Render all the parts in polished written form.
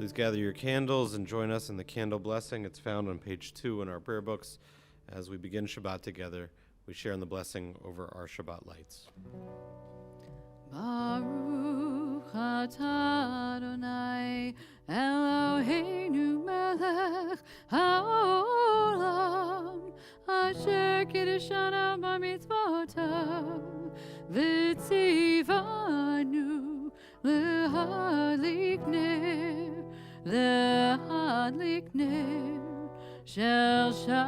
Please gather your candles and join us in the candle blessing. It's found on page 2 in our prayer books. As we begin Shabbat together, we share in the blessing over our Shabbat lights. Baruch atah Adonai Eloheinu melech haolam asher kiddushanu b'mitzvotav v'tzivanu lehadlik ner shel Shabbat.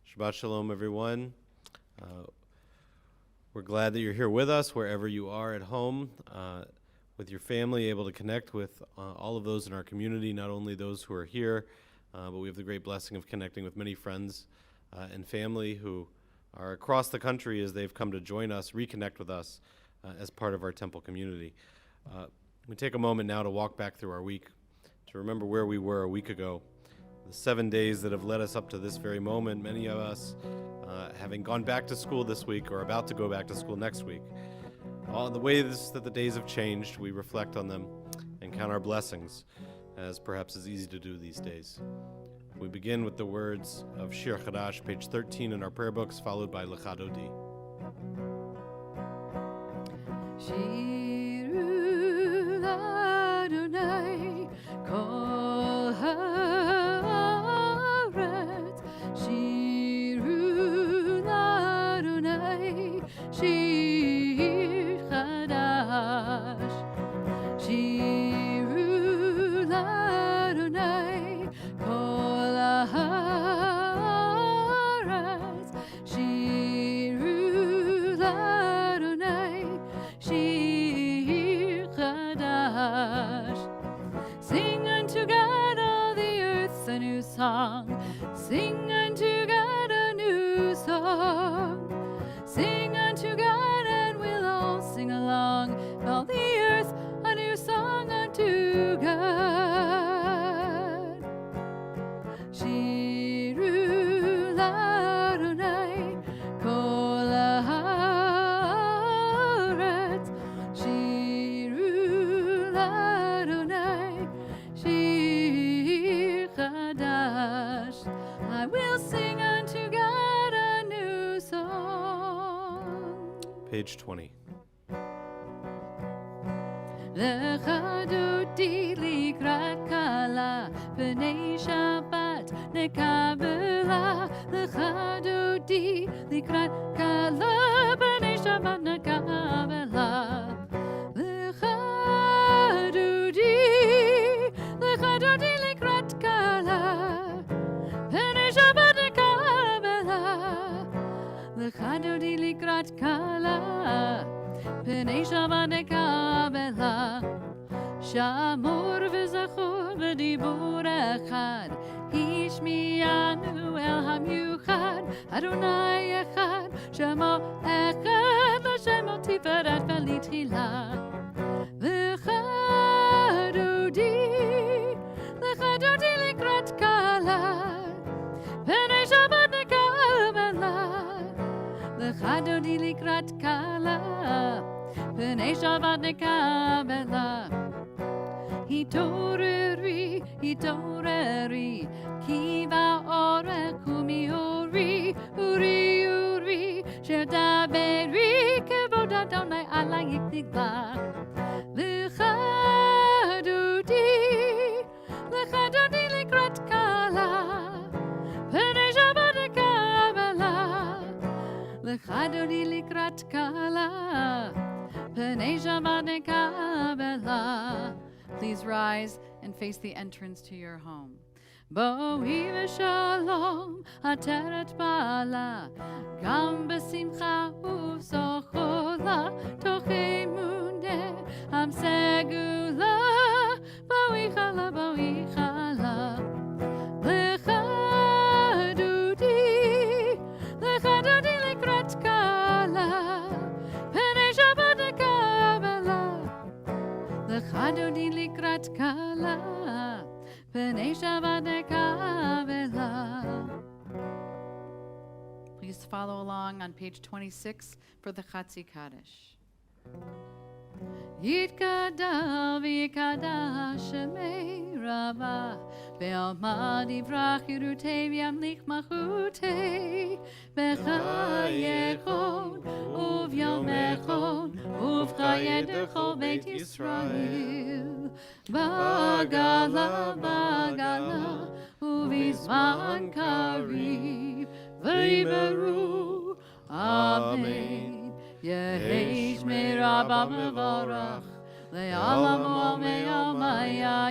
Shabbat Shalom, everyone. We're glad that you're here with us, wherever you are at home, with your family, able to connect with all of those in our community, not only those who are here, but we have the great blessing of connecting with many friends and family who are across the country as they've come to join us, reconnect with us as part of our temple community. We take a moment now to walk back through our week, to remember where we were a week ago, the 7 days that have led us up to this very moment, many of us having gone back to school this week or about to go back to school next week. All the ways that the days have changed, we reflect on them and count our blessings, as perhaps is easy to do these days. We begin with the words of Shir Chadash, page 13 in our prayer books, followed by Lecha Dodi. Shiru Adonai kol haaretz, Shiru Adonai shir chadash, Shiru Adonai kol haaretz, Shiru Adonai shir chadash. Sing unto God, all the earth, a new song. Sing unto God a new song. Sing unto God, and we'll all sing along. All the earth, a new song unto God. Shiru Adonai kol haaretz, Shiru Adonai shir chadash. I will sing unto God a new song. Page 20. Lecha dodi likrat kala, b'nei Shabbat nekabela. Lecha dodi likrat kala, b'nei Shabbat nekabela. Lecha dodi likrat kala, b'nei Shabbat nekabela. Lecha dodi likrat kala, b'nei Shabbat nekabela. Shamor v'zachor v'dibur echad, Hishmianu el hamiuchad, Adonai echad, Shemo echad, L'Shemo tiferet v'litchila. Lecha dodi likrat kala, b'nei Shabbat nekabela. Lecha dodi likrat kala, b'nei Shabbat nekabela. Hitoreri, kiva orech umiori, uri, shedaberi, kevod Adonai alayik nigla. Lecha dodi likrat kala, b'nei Shabbat nekabela. Lecha dodi likrat kala, b'nei Shabbat nekabela. Please rise and face the entrance to your home. Boi v'shalom, ateret bala, gam b'simcha uv'sochola, toch emuneh, am segula, boi chala. Lecha dodi likrat kala, b'nei Shabbat nekabela. Lecha dodi likrat kala, b'nei Shabbat nekabela. Please follow along on page 26 for the Chatzi Kaddish. יתגדל ויקדש שמי רבה, בעלמא יברח ירותי וימליך מלכותי, בחייכון וביומכון ובחיי דכל בית ישראל, בגלה בגלה ובזמן קריב ויברו אמן. יהי שמי רבה מבורך, לעולם ועולמי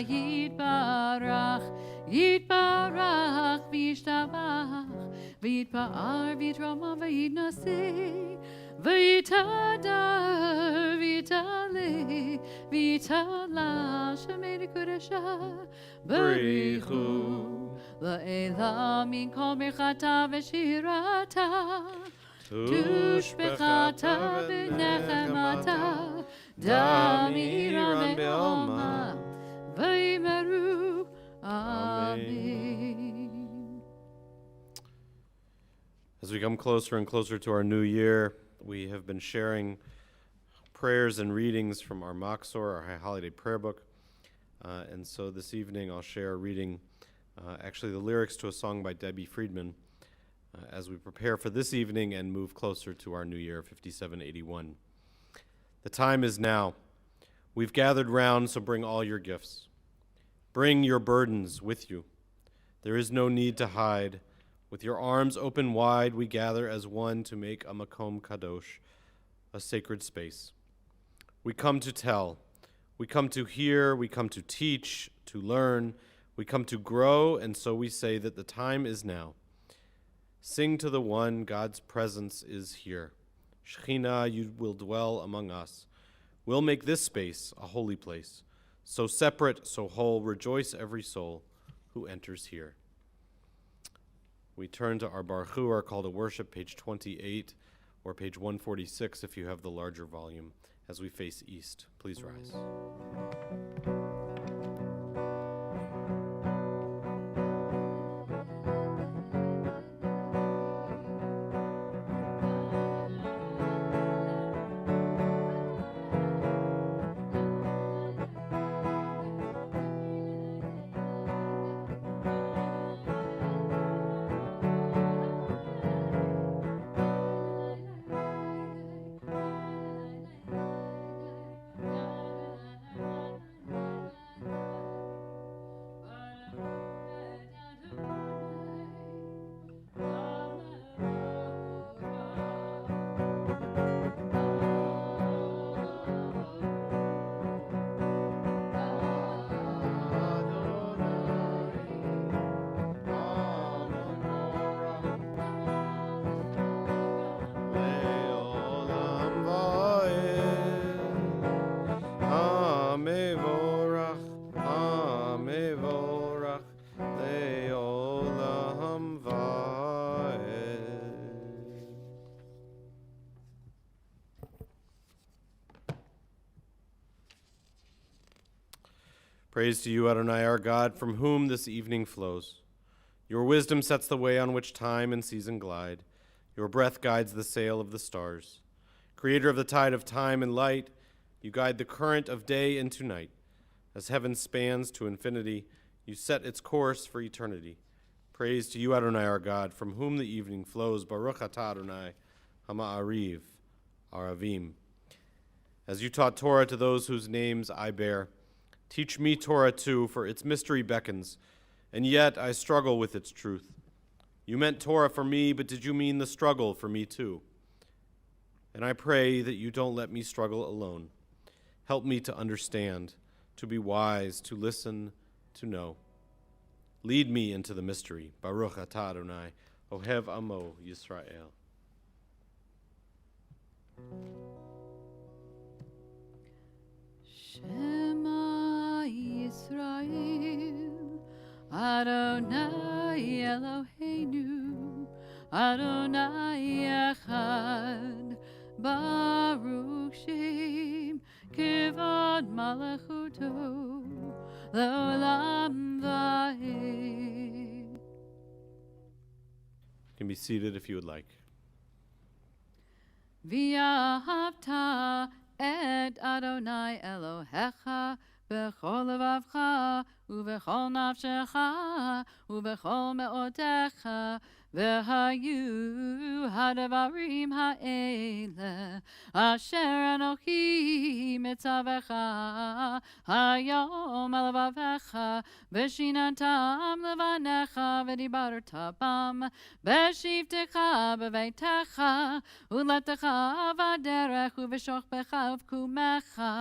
יתברך, יתברך וישתבח, ויתפאר ויתרומם ויתנשא, ויתהדר ויתעלה, ויתהלל שמי לקודשה, בריחו לעילם מן כל ברכתה ושירתה. תושבחתה ונחמתה, דמירן בעלמא, ויאמרו Amen. As we come closer and closer to our new year, we have been sharing prayers and readings from our Machzor, our High Holiday Prayer Book. And so this evening I'll share a reading, actually the lyrics to a song by Debbie Friedman, as we prepare for this evening and move closer to our new year, 5781. The time is now. We've gathered round, so bring all your gifts. Bring your burdens with you. There is no need to hide. With your arms open wide, we gather as one to make a Makom Kadosh, a sacred space. We come to tell. We come to hear. We come to teach, to learn. We come to grow, and so we say that the time is now. Sing to the one, God's presence is here. Shekhinah, you will dwell among us. We'll make this space a holy place. So separate, so whole, rejoice every soul who enters here. We turn to our Baruch Hu, our call to worship, page 28, or page 146 if you have the larger volume, as we face east. Please rise. Praise to you, Adonai, our God, from whom this evening flows. Your wisdom sets the way on which time and season glide. Your breath guides the sail of the stars. Creator of the tide of time and light, you guide the current of day into night. As heaven spans to infinity, you set its course for eternity. Praise to you, Adonai, our God, from whom the evening flows. Baruch atah Adonai, Hama'ariv, Aravim. As you taught Torah to those whose names I bear, teach me Torah too, for its mystery beckons, and yet I struggle with its truth. You meant Torah for me, but did you mean the struggle for me too? And I pray that you don't let me struggle alone. Help me to understand, to be wise, to listen, to know. Lead me into the mystery. Baruch atah Adonai, Ohev Amo Yisrael. Shema Yisrael, Adonai Eloheinu, Adonai Echad, Baruch Shem, Kivod Malachuto, Leolam Va'ed. You can be seated if you would like. V'ahavta et Adonai Elohecha b'chol levavcha u'b'chol nafshecha u'b'chol me'otecha v'hayu hadavarim ha'ele asher anochi mitzavecha hayom alavavecha v'shinantam levanecha v'dibarta bam v'shivtecha b'veitecha u'letecha v'aderech u'v'shochbecha u'v'kumecha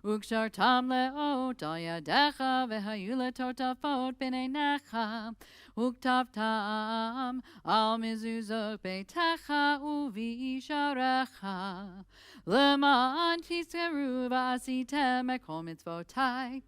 u'kshartam le'ot al yadecha v'hayu letotafot b'neinecha uktavtam al mezuzot beitecha u'visharecha leman tizkeru v'asitem ekol mitzvotai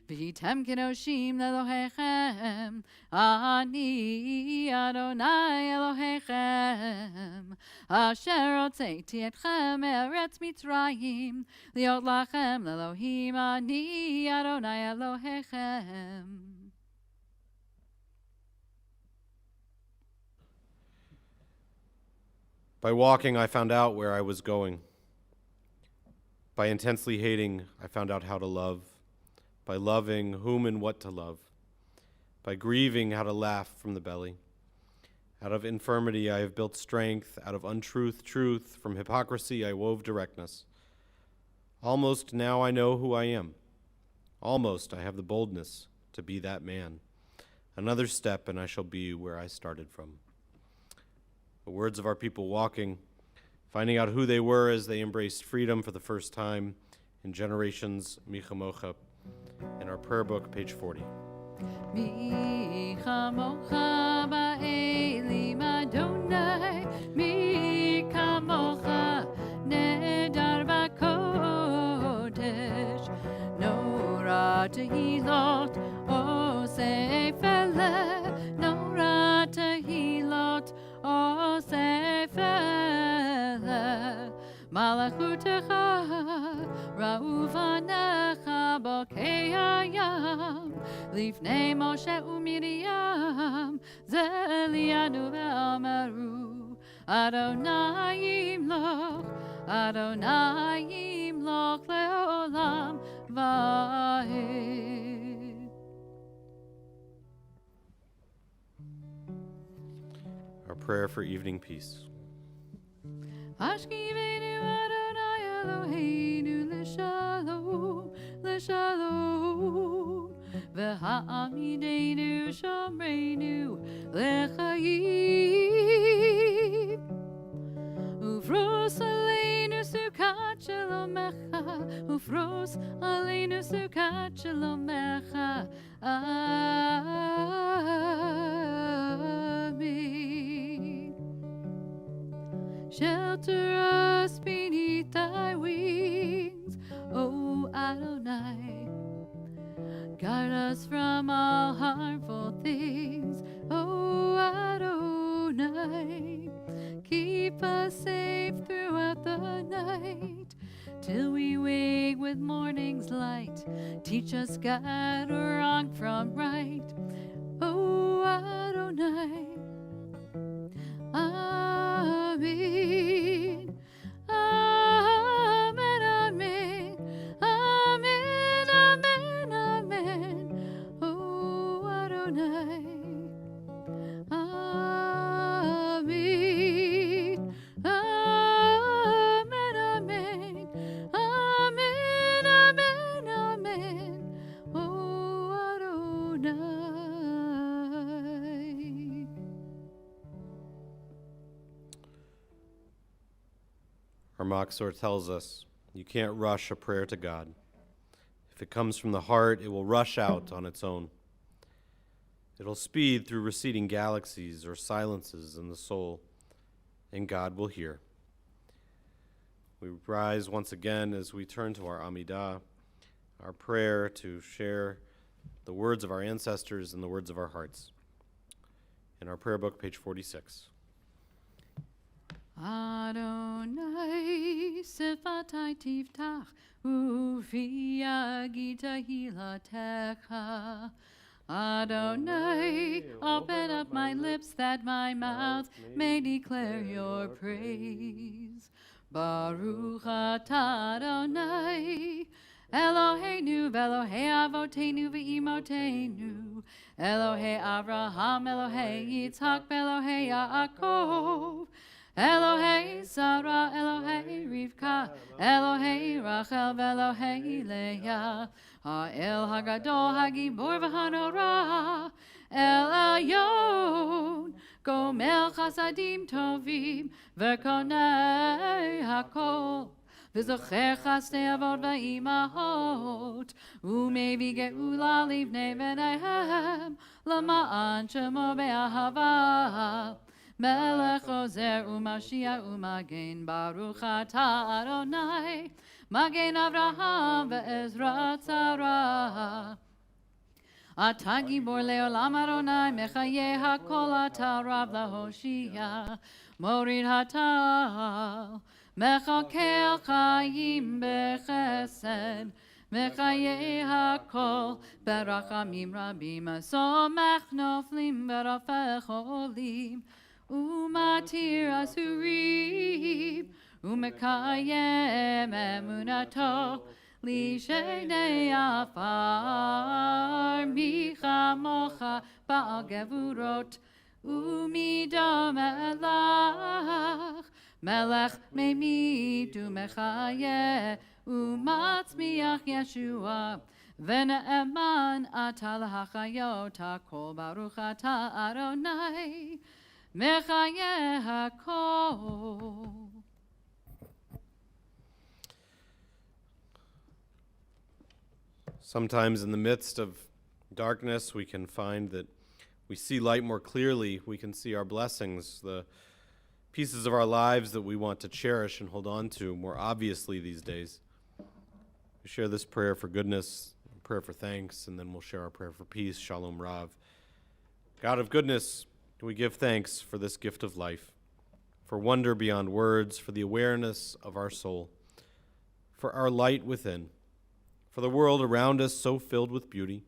v'hitem kedoshim lelohechem ani Adonai Elohechem asher hotzeiti etchem me'eretz Mitzrayim liot lachem lelohim ani Adonai Elohechem. By walking, I found out where I was going. By intensely hating, I found out how to love. By loving, whom and what to love. By grieving, how to laugh from the belly. Out of infirmity, I have built strength. Out of untruth, truth. From hypocrisy, I wove directness. Almost now I know who I am. Almost I have the boldness to be that man. Another step, and I shall be where I started from. The words of our people walking, finding out who they were as they embraced freedom for the first time in generations, Michamocha, in our prayer book, page 40. Michamocha ba'elim Adonai, Michamocha nedar v'kodesh, Nora tehilot osefele, Nora tehilot osefele, Malachutecha ra'uvanecha bokei hayam, Lifnei Moshe u'Miriam zelianu ve'amaru Adonai yimloch, Adonai yimloch le'olam va'ed. Our prayer for evening peace. Ashkivenu Adonai Eloheinu l'shalom, l'shalom, v'ha'amidenu shomreinu l'chayim, ufros aleinu sukat shalomecha, ufros aleinu sukat shalomecha, amen. Shelter us beneath thy wings, O Adonai. Guard us from all harmful things, O Adonai. Keep us safe throughout the night, till we wake with morning's light. Teach us God wrong from right, O Adonai. Amen. Amen, amen, amen, amen, amen, oh Adonai. Amen, amen, amen, amen, amen, amen, oh Adonai. Our Machzor tells us, you can't rush a prayer to God. If it comes from the heart, it will rush out on its own. It'll speed through receding galaxies or silences in the soul, and God will hear. We rise once again as we turn to our Amidah, our prayer to share the words of our ancestors and the words of our hearts. In our prayer book, page 46. Adonai sifatai tiftach ufi agita hilatecha. Adonai, open up my lips that my mouth may declare your praise. Baruch atah Adonai, Eloheinu v'Elohei avotenu v'imotenu, Elohei Avraham, Elohei Yitzhak, Elohei Yaakov, Elohei Sarah, Elohei Rivka, Elohei Rachel, v'Elohei Leah, Ha'el Hagadol, Hagibor v'Hanora, El Elyon, Gomel Chasadim Tovim, V'Konei Hakol, V'Zocher Chasdei Avot V'Imahot, U'Mevi Ge'ula Livnei V'Nehem, L'Ma'an Shemo Be'ahava, Melech Ozer U'Mashiach U'Magen, Baruch atah Adonai, Magen Avraham V'Ezra Tzara. אתה גיבור לעולם אדוני, מחיי הכל אתה רב להושיע, מוריד הטל, מחכה חיים בחסד, מחיי הכל ברחמים רבים, סומך נופלים ורופא חולים, ומתיר אסורים, ומקיים אמונתו, לשני עפר, מי כמוך בעל גבורות, ומידו מלך, מלך ממית ומחיה, ומצמיח ישועה, ונאמן אתה להחיות הכל, ברוך אתה אדוני, מחיה הכל. Sometimes in the midst of darkness, we can find that we see light more clearly. We can see our blessings, the pieces of our lives that we want to cherish and hold on to more obviously these days. We share this prayer for goodness, prayer for thanks, and then we'll share our prayer for peace. Shalom Rav. God of goodness, we give thanks for this gift of life, for wonder beyond words, for the awareness of our soul, for our light within, for the world around us so filled with beauty,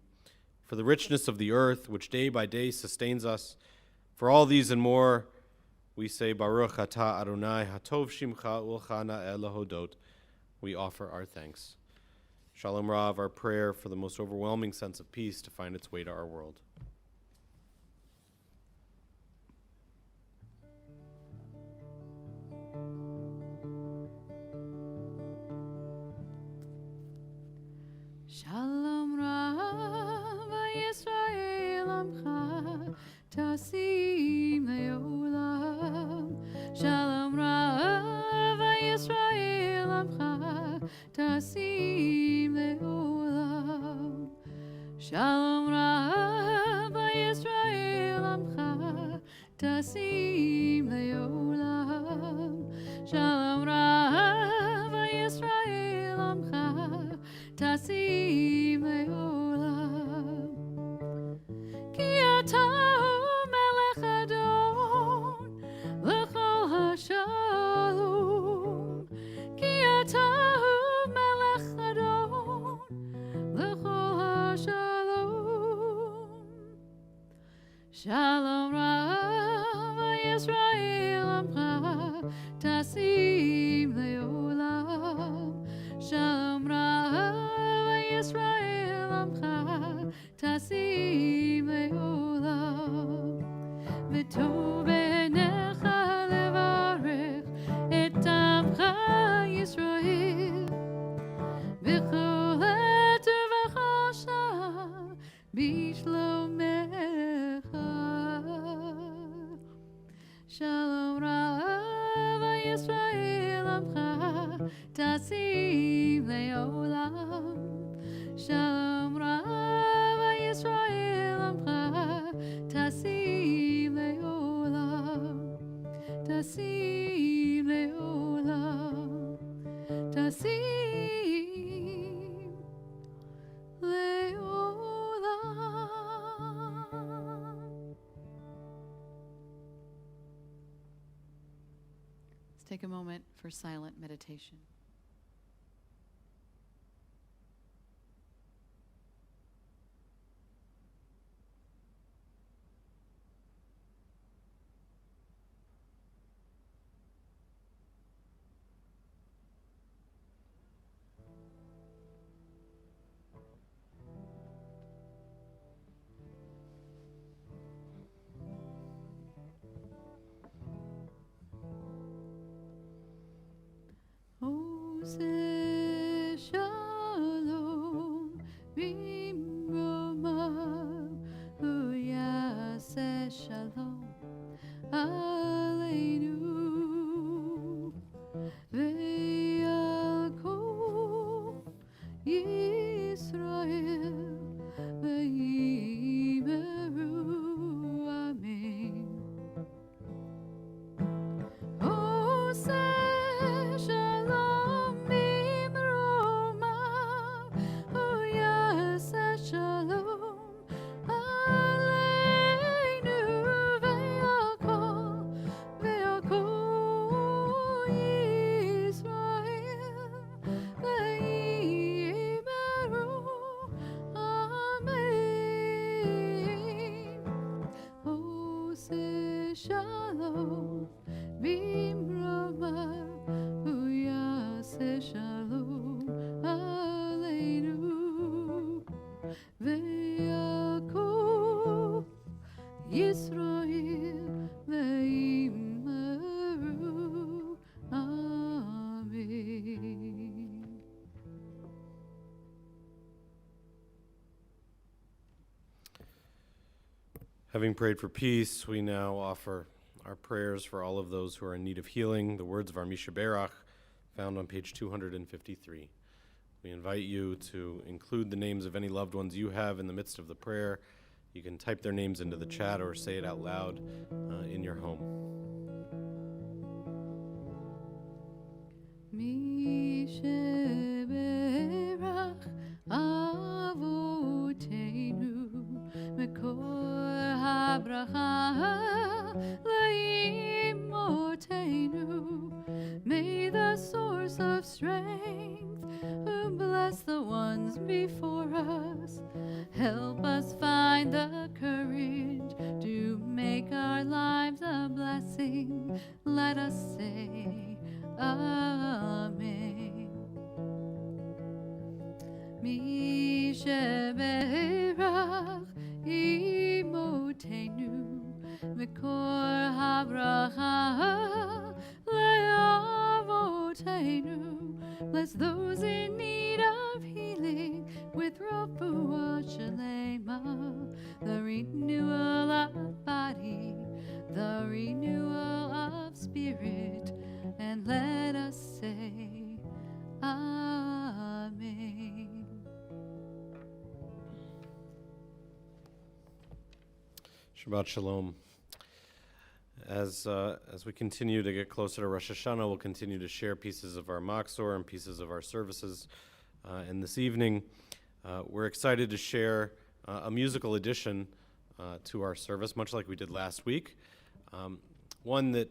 for the richness of the earth which day by day sustains us. For all these and more, we say, Baruch atah Adonai, hatov shimcha ulchana Elohodot. We offer our thanks. Shalom Rav, our prayer for the most overwhelming sense of peace to find its way to our world. Shalom Rav Yisrael Amcha Tasim Leolam. Shalom Rav Yisrael Amcha Tasim Leolam. Shalom Rav Yisrael Amcha Tasim Leolam. Shalom Rav Yisrael Amcha Tasim leolam, ki atahu melech adon lechol hashalom, ki atahu melech adon lechol hashalom. Shalom Rav Yisrael Amcha Tasim leolam. Shalom Rav Yisrael Amcha Tasim leolam. V'tov b'einecha levarech et amcha Yisrael, v'chol et v'chol shah b'shlomecha. Shalom Rav Yisrael Amcha Tasim leolam. Shalom Rav Yisrael Amcha Tasim leolam. Tasim leolam. Tasim leolam. Let's take a moment for silent meditation. Aleinu ve'yalko Yisrael ve'imeru Amen. Oseh shalom bimroma, oyaseh shalom aleinu ve'yakol Yisrael ve'imeru Amen. Oseh shalom bimroma, uyaseh shalom aleinu ve'yakol Yisrael ve'imeru Amen. Having prayed for peace, we now offer our prayers for all of those who are in need of healing, the words of our Misha Berach, found on page 253. We invite you to include the names of any loved ones you have in the midst of the prayer. You can type their names into the chat or say it out loud in your home. Misha Berach Avotenu Mekor HaBracha Leimotenu. May the source of strength, who bless the ones before us, help us find the courage to make our lives a blessing. Let us say Amen. Misha Berach Imotenu Mekor HaBracha Le'avotenu. Bless those in need of healing with Refuah Shalema, the renewal of body, the renewal of spirit, and let us say Amen. Shabbat Shalom. As we continue to get closer to Rosh Hashanah, we'll continue to share pieces of our Machzor and pieces of our services. And this evening, we're excited to share a musical addition to our service, much like we did last week. One that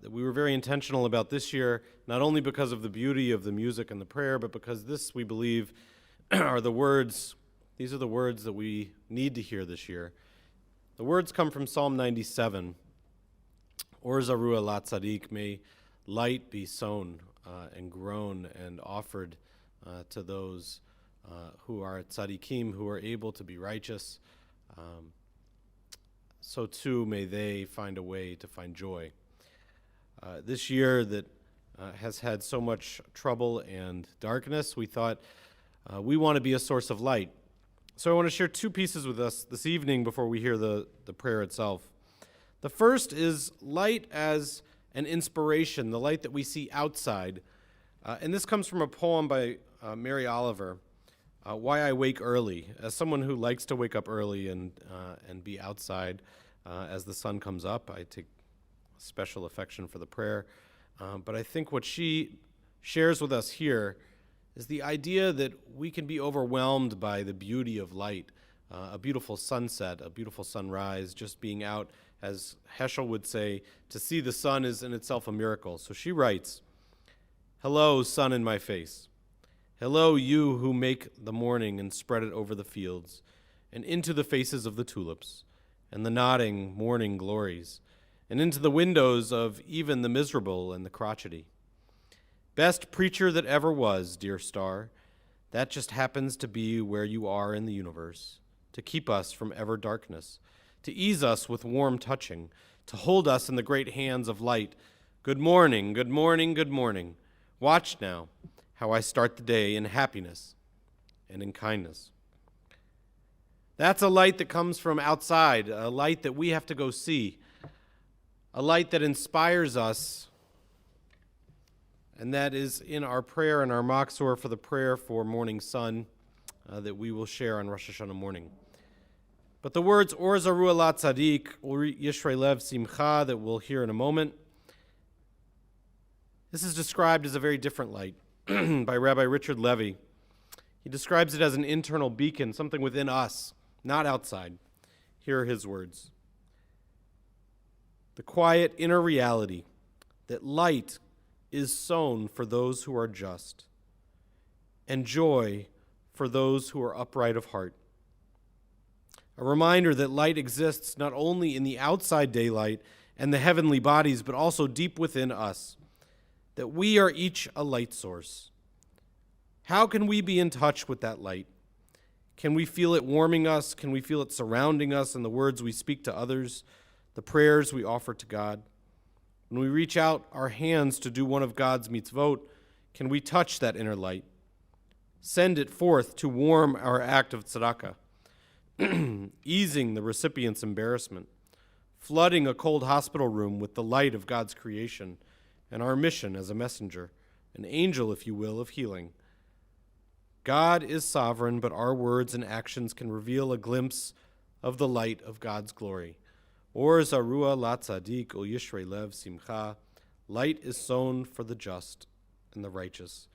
we were very intentional about this year, not only because of the beauty of the music and the prayer, but because this, we believe, are the words. These are the words that we need to hear this year. The words come from Psalm 97. Or Zaruah la Tzadik, may light be sown and grown and offered to those who are tzaddikim, who are able to be righteous. So too may they find a way to find joy. This year that has had so much trouble and darkness, we thought we want to be a source of light. So I want to share two pieces with us this evening before we hear the prayer itself. The first is light as an inspiration, the light that we see outside. And this comes from a poem by Mary Oliver, Why I Wake Early. As someone who likes to wake up early and be outside as the sun comes up, I take special affection for the prayer. But I think what she shares with us here is the idea that we can be overwhelmed by the beauty of light, a beautiful sunset, a beautiful sunrise, just being out. As Heschel would say, to see the sun is in itself a miracle. So she writes, "Hello, sun in my face. Hello, you who make the morning and spread it over the fields and into the faces of the tulips and the nodding morning glories and into the windows of even the miserable and the crotchety. Best preacher that ever was, dear star, that just happens to be where you are in the universe, to keep us from ever darkness, to ease us with warm touching, to hold us in the great hands of light. Good morning, good morning, good morning. Watch now how I start the day in happiness and in kindness." That's a light that comes from outside, a light that we have to go see. a light that inspires us, and that is in our prayer and our Machzor for the prayer for morning sun that we will share on Rosh Hashanah morning. But the words Or Zaru Ala Tzadik, Or Yishrei Lev Simcha that we'll hear in a moment, this is described as a very different light by Rabbi Richard Levy. He describes it as an internal beacon, something within us, not outside. Here are his words. The quiet inner reality that light is sown for those who are just, and joy for those who are upright of heart. A reminder that light exists not only in the outside daylight and the heavenly bodies, but also deep within us, that we are each a light source. How can we be in touch with that light? Can we feel it warming us? Can we feel it surrounding us in the words we speak to others, the prayers we offer to God? When we reach out our hands to do one of God's mitzvot, can we touch that inner light? Send it forth to warm our act of tzedakah, easing the recipient's embarrassment, flooding a cold hospital room with the light of God's creation and our mission as a messenger, an angel, if you will, of healing. God is sovereign, but our words and actions can reveal a glimpse of the light of God's glory. Or Zarua La Tzadik Ul Yishrei Lev Simcha, light is sown for the just and the righteous,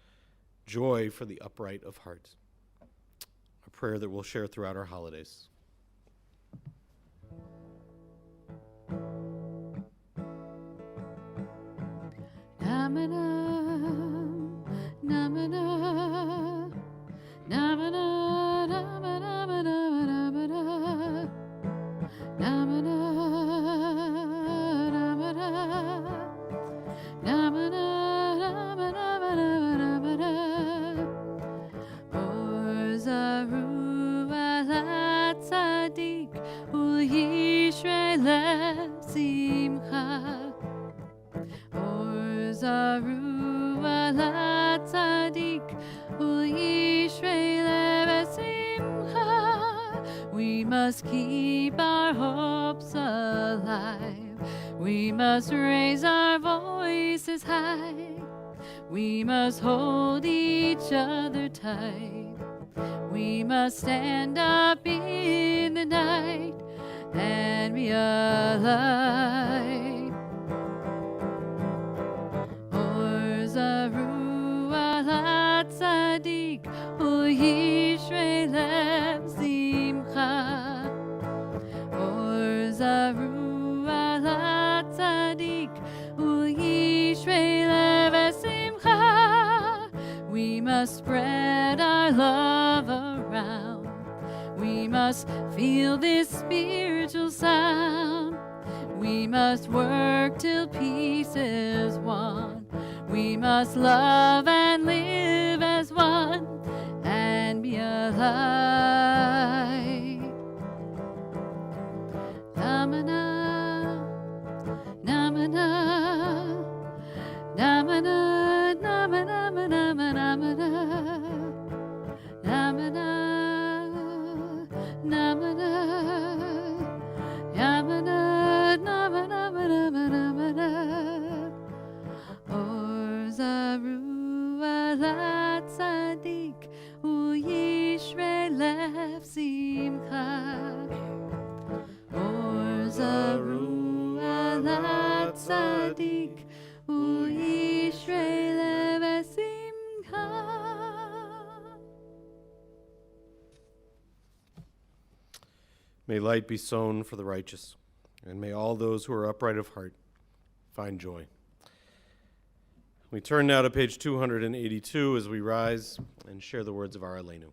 joy for the upright of heart. A prayer that we'll share throughout our holidays. Namana, namana, namana, namana, namana, namana, namana, namana, namana, namana, Or Zaru Ala Tzadik Ul Yishrei Lev Simcha, Or Zaru Ala Tzadik Ul Yishrei Lev Simcha. We must keep our hopes alive. We must raise our voices high. We must hold each other tight. We must stand up in the night and be a light. Or Zaru Ala Tzadik Ul Yishrei Lev Simcha, Or Zaru Ala Tzadik Ul Yishrei Lev Simcha. We must spread our love around. We must feel this spiritual sound. We must work till peace is won. We must love and live as one and be a light. Namana, namana, namana, namana, namana, namana, namana, namana, yamana, namana, namana, namana. Or Zaru Ala Tzadik Ul Yishrei Lev Simcha, Or Zaru Ala Tzadik Ul Yishrei Lev Simcha. May light be sown for the righteous, and may all those who are upright of heart find joy. We turn now to page 282 as we rise and share the words of our Aleinu.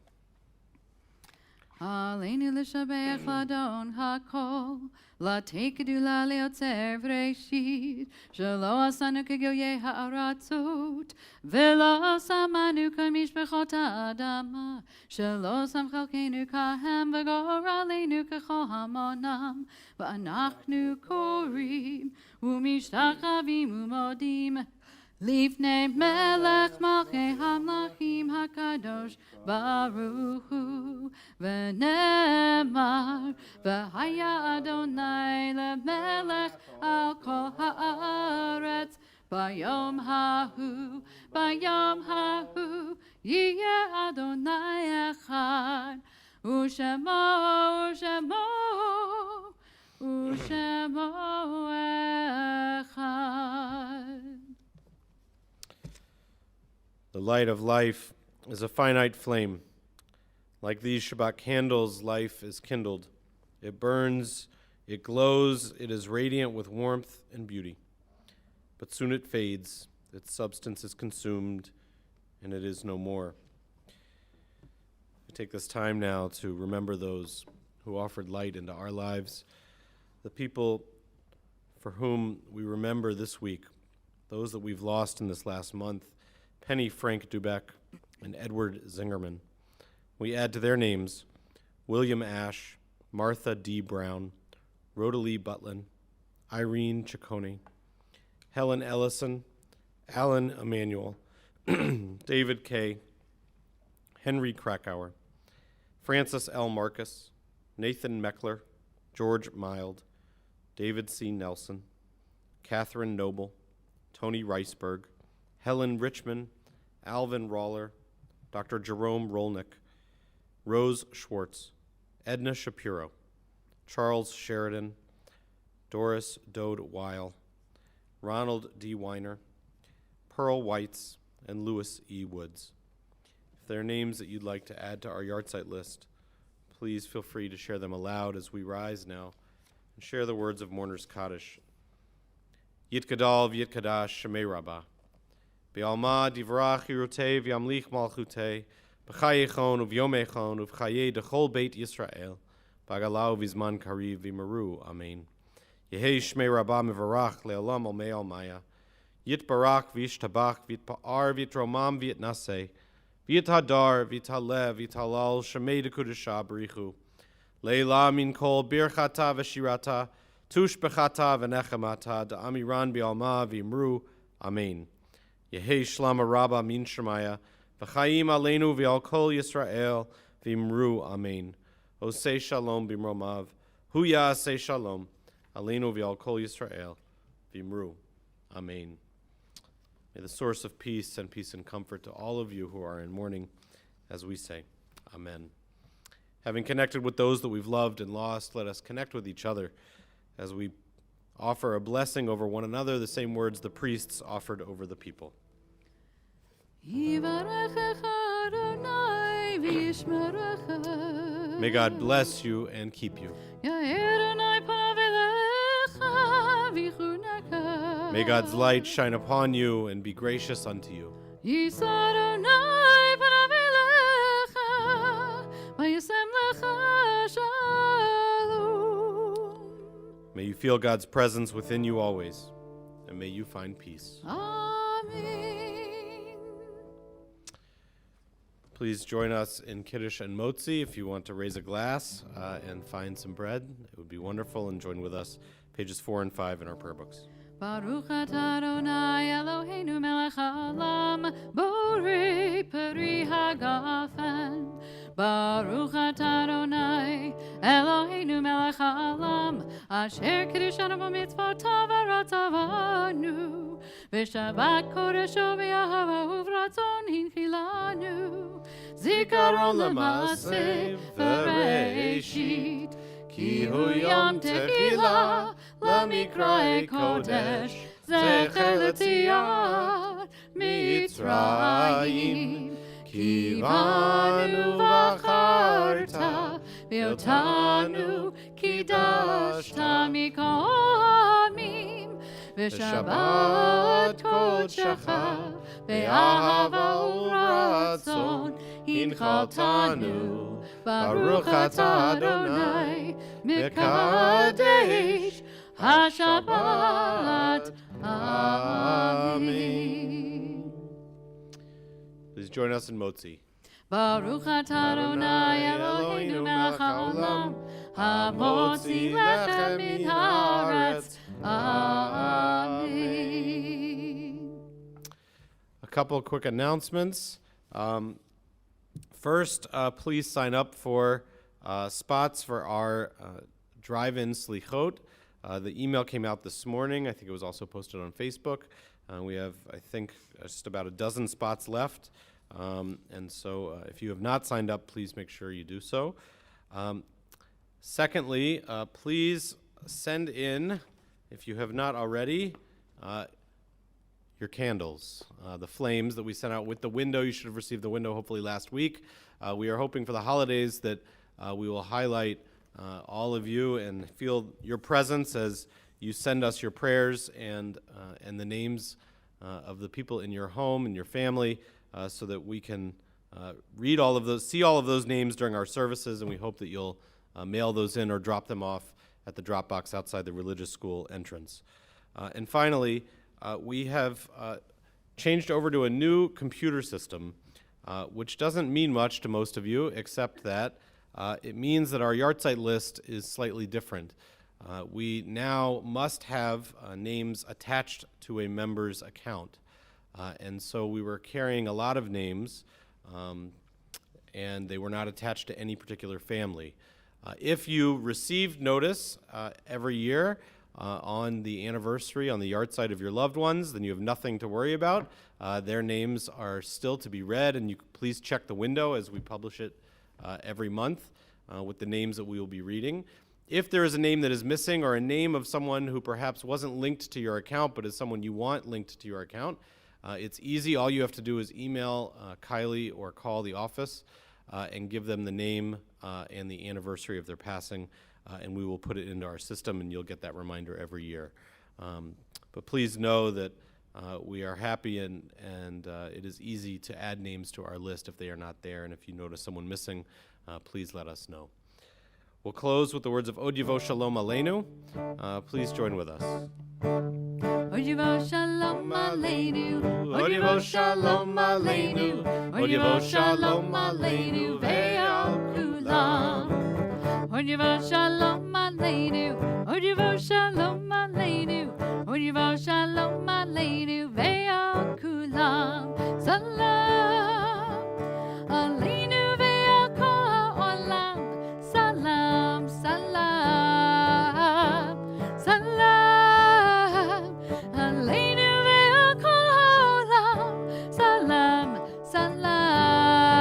Aleinu l'shabeach l'adon hakol, l'tekedu l'leotzer v'reishit, shelo asanu k'goyei ha'aratzot, v'lo samanu k'mishpechot ha'adama, shelo sam chalkenu kahem v'gor aleinu k'chol hamonam, v'anachnu korim, u'mishtachavim u'modim, לפני מלך מלכי המלכים הקדוש ברוך הוא, ונאמר, והיה אדוני למלך על כל הארץ, ביום ההוא יהיה אדוני אחד, ושמו אחד. The light of life is a finite flame. Like these Shabbat candles, life is kindled. It burns, it glows, it is radiant with warmth and beauty. But soon it fades, its substance is consumed, and it is no more. We take this time now to remember those who offered light into our lives, the people for whom we remember this week, those that we've lost in this last month, Penny Frank Dubeck and Edward Zingerman. We add to their names William Ash, Martha D. Brown, Rhoda Lee Butlin, Irene Ciccone, Helen Ellison, Alan Emanuel, David K., Henry Krakauer, Francis L. Marcus, Nathan Meckler, George Mild, David C. Nelson, Catherine Noble, Tony Reisberg, Helen Richmond, Alvin Roller, Dr. Jerome Rolnick, Rose Schwartz, Edna Shapiro, Charles Sheridan, Doris Dode Weil, Ronald D. Weiner, Pearl Whites, and Louis E. Woods. If there are names that you'd like to add to our yahrzeit list, please feel free to share them aloud as we rise now and share the words of Mourner's Kaddish. Yit Gadal v'yit Kadash Shemei Rabbah. Be'alma divrach yirutei v'yamlich malchutei b'chayechon u'v'yomechon u'v'chayei dechol beit Yisrael b'agalau v'zman kariv v'maru. Amen. Yehei Shmei Rabbah mivarach le'olam olmei almaya. Yit barak v'yishtabach v'yitpa'ar v'yitromam v'yitnaseh v'yithadar v'yithalev v'yithalal Shemei dekudesha b'richu. Leila min kol birchata v'shirata tush b'chata v'nechemata da'amiran b'alma v'imru. Amen. Yehei Shlama Rabba min Shemaya, v'chaim aleinu v'al kol Yisrael, v'imru amen. Osei shalom b'mromav, hu ya'aseh shalom, aleinu v'al kol Yisrael, v'imru amen. May the source of peace and comfort to all of you who are in mourning, as we say, amen. Having connected with those that we've loved and lost, let us connect with each other as we offer a blessing over one another, the same words the priests offered over the people. May God bless you and keep you. May God's light shine upon you and be gracious unto you. May you feel God's presence within you always, and may you find peace. Amen. Please join us in Kiddush and Motzi if you want to raise a glass and find some bread. It would be wonderful, and join with us, pages 4 and 5 in our prayer books. Baruch atah Adonai Eloheinu melech haolam, borei peri hagafen. Baruch atah Adonai Eloheinu melech haolam, asher kiddushanu b'mitzvotav v'ratzavanu, v'shabbat kodesho v'yahava uvratzon hinchilanu, zikaron l'maaseh v'reishit, ki hu yom techilah למקראי קודש, זכר ליציאת מצרים. כי בנו בחרת, ואותנו קידשת מכל העמים, ושבת קודשך, באהבה ורצון, הנחלתנו. ברוך אתה אדוני, מקדש HaShabbat. Amen. Please join us in Motzi. Baruch atah Adonai Eloheinu melech haolam, hamotzi lechem min haaretz. Amen. couple quick announcements. First, please sign up for spots for our drive-in slichot. The email came out this morning. I think it was also posted on Facebook. We have, I think, just about a dozen spots left. And so if you have not signed up, please make sure you do so. Secondly, please send in, if you have not already, your candles, the flames that we sent out with the window. You should have received the window hopefully last week. We are hoping for the holidays that we will highlight all of you and feel your presence as you send us your prayers and the names of the people in your home and your family, so that we can read all of those, see all of those names during our services, and we hope that you'll mail those in or drop them off at the drop box outside the religious school entrance. And finally, we have changed over to a new computer system, which doesn't mean much to most of you, except that it means that our yahrzeit list is slightly different. We now must have names attached to a member's account. And so we were carrying a lot of names, and they were not attached to any particular family. If you received notice every year on the anniversary, on the yahrzeit of your loved ones, then you have nothing to worry about. Their names are still to be read, and you please check the window as we publish it every month with the names that we will be reading. If there is a name that is missing, or a name of someone who perhaps wasn't linked to your account but is someone you want linked to your account, it's easy. All you have to do is email Kylie or call the office and give them the name and the anniversary of their passing, and we will put it into our system, and you'll get that reminder every year. But please know that we are happy, and it is easy to add names to our list if they are not there, and if you notice someone missing, please let us know. We'll close with the words of Od Yavo Shalom Aleinu. Please join with us. Od Yavo Shalom Aleinu, Od Yavo Shalom Aleinu, Od Yavo Shalom Aleinu, Ve'al Kulam. Od Yavo Shalom Aleinu, Od Yavo Shalom Aleinu, Od Yavo Shalom Aleinu, Ve'al Kulam. Salam Aleinu ve'al kol ha'olam. Salam, salam, salam Aleinu ve'al kol ha'olam. Salam, salam.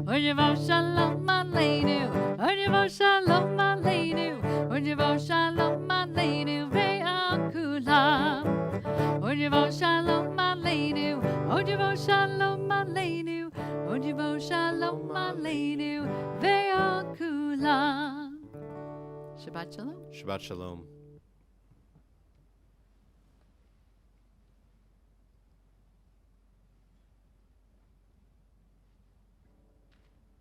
Od Yavo Shalom Aleinu, Od Yavo Shalom Aleinu, Od Yavo Shalom Aleinu ve'al kulam. Od Yavo Shalom Aleinu, Od Yavo Shalom Aleinu, Od Yavo Shalom Aleinu ve'al kulam. Shabbat Shalom. Shabbat Shalom.